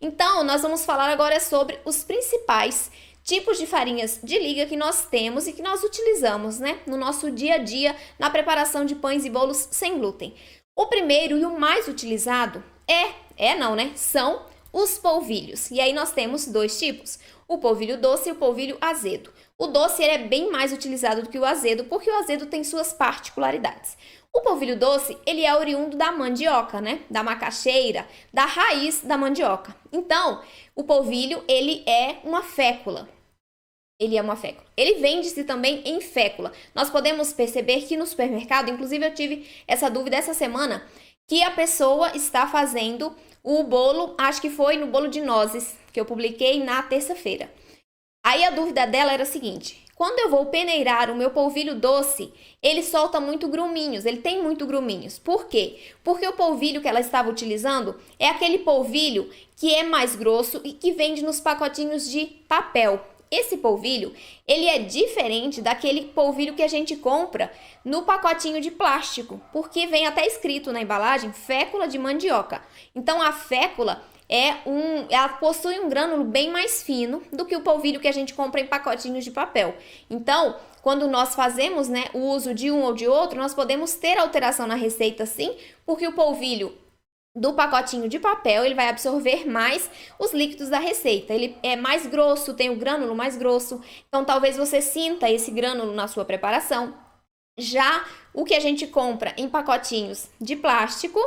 Então, nós vamos falar agora sobre os principais tipos de farinhas de liga que nós temos e que nós utilizamos, né, no nosso dia a dia na preparação de pães e bolos sem glúten. O primeiro e o mais utilizado são os polvilhos. E aí nós temos dois tipos, o polvilho doce e o polvilho azedo. O doce ele é bem mais utilizado do que o azedo, porque o azedo tem suas particularidades. O polvilho doce, ele é oriundo da mandioca, né? Da macaxeira, da raiz da mandioca. Então, o polvilho, ele é uma fécula. Ele vende-se também em fécula. Nós podemos perceber que no supermercado, inclusive eu tive essa dúvida essa semana, que a pessoa está fazendo o bolo, acho que foi no bolo de nozes, que eu publiquei na terça-feira. Aí a dúvida dela era a seguinte: quando eu vou peneirar o meu polvilho doce, ele solta muito gruminhos, ele tem muito gruminhos. Por quê? Porque o polvilho que ela estava utilizando é aquele polvilho que é mais grosso e que vende nos pacotinhos de papel. Esse polvilho, ele é diferente daquele polvilho que a gente compra no pacotinho de plástico, porque vem até escrito na embalagem fécula de mandioca. Então a fécula ela possui um grânulo bem mais fino do que o polvilho que a gente compra em pacotinhos de papel. Então, quando nós fazemos, né, o uso de um ou de outro, nós podemos ter alteração na receita sim, porque o polvilho do pacotinho de papel, ele vai absorver mais os líquidos da receita. Ele é mais grosso, tem o grânulo mais grosso, então talvez você sinta esse grânulo na sua preparação. Já o que a gente compra em pacotinhos de plástico,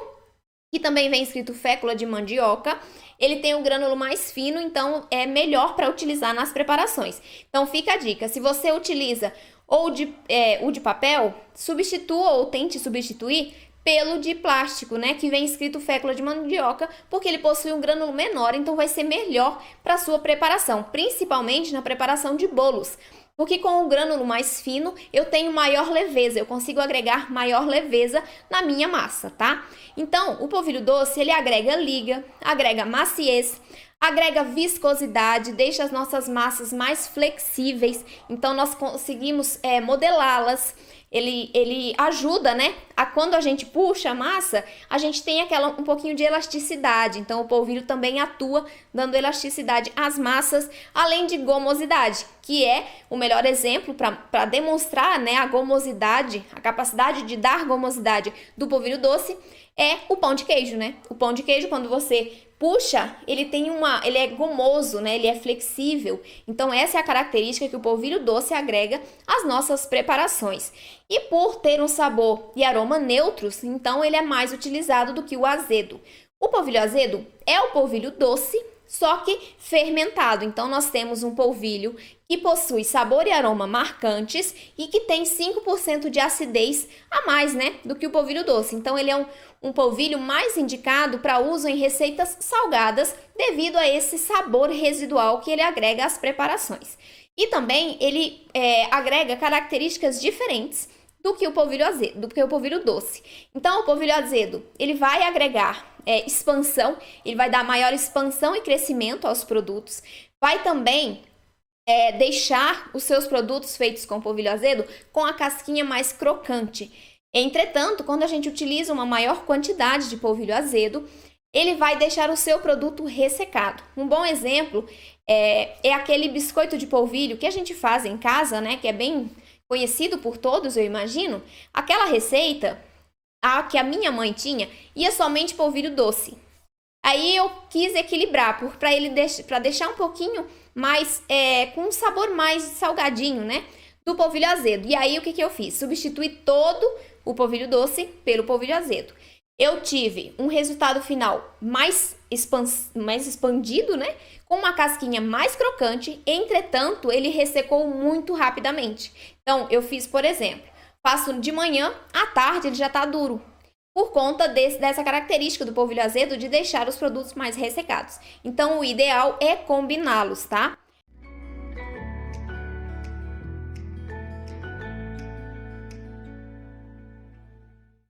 que também vem escrito fécula de mandioca, ele tem o grânulo mais fino, então é melhor para utilizar nas preparações. Então fica a dica, se você utiliza o de papel, substitua ou tente substituir pelo de plástico, né, que vem escrito fécula de mandioca, porque ele possui um grânulo menor, então vai ser melhor para a sua preparação, principalmente na preparação de bolos. Porque com o grânulo mais fino, eu tenho maior leveza, eu consigo agregar maior leveza na minha massa, tá? Então, o polvilho doce, ele agrega liga, agrega maciez, agrega viscosidade, deixa as nossas massas mais flexíveis, então nós conseguimos modelá-las. Ele ajuda, né? Quando a gente puxa a massa, a gente tem um pouquinho de elasticidade. Então, o polvilho também atua dando elasticidade às massas, além de gomosidade, que é o melhor exemplo para demonstrar, né, a gomosidade, a capacidade de dar gomosidade do polvilho doce, é o pão de queijo, né? O pão de queijo, quando você puxa, ele é gomoso, né? Ele é flexível. Então essa é a característica que o polvilho doce agrega às nossas preparações. E por ter um sabor e aroma neutros, então ele é mais utilizado do que o azedo. O polvilho azedo é o polvilho doce, só que fermentado. Então nós temos um polvilho que possui sabor e aroma marcantes e que tem 5% de acidez a mais, né, do que o polvilho doce. Então ele é um polvilho mais indicado para uso em receitas salgadas devido a esse sabor residual que ele agrega às preparações. E também ele agrega características diferentes do que o polvilho azedo, do que o polvilho doce. Então, o polvilho azedo, ele vai agregar expansão, ele vai dar maior expansão e crescimento aos produtos, vai também deixar os seus produtos feitos com polvilho azedo com a casquinha mais crocante. Entretanto, quando a gente utiliza uma maior quantidade de polvilho azedo, ele vai deixar o seu produto ressecado. Um bom exemplo é aquele biscoito de polvilho que a gente faz em casa, né, que é bem conhecido por todos, eu imagino. Aquela receita que a minha mãe tinha ia somente polvilho doce. Aí eu quis equilibrar para deixar um pouquinho mais com um sabor mais salgadinho, né, do polvilho azedo. E aí o que eu fiz? Substituí todo o polvilho doce pelo polvilho azedo. Eu tive um resultado final mais expandido, né? Com uma casquinha mais crocante, entretanto, ele ressecou muito rapidamente. Então, eu fiz, por exemplo, faço de manhã, à tarde ele já tá duro, por conta dessa característica do polvilho azedo de deixar os produtos mais ressecados. Então, o ideal é combiná-los, tá?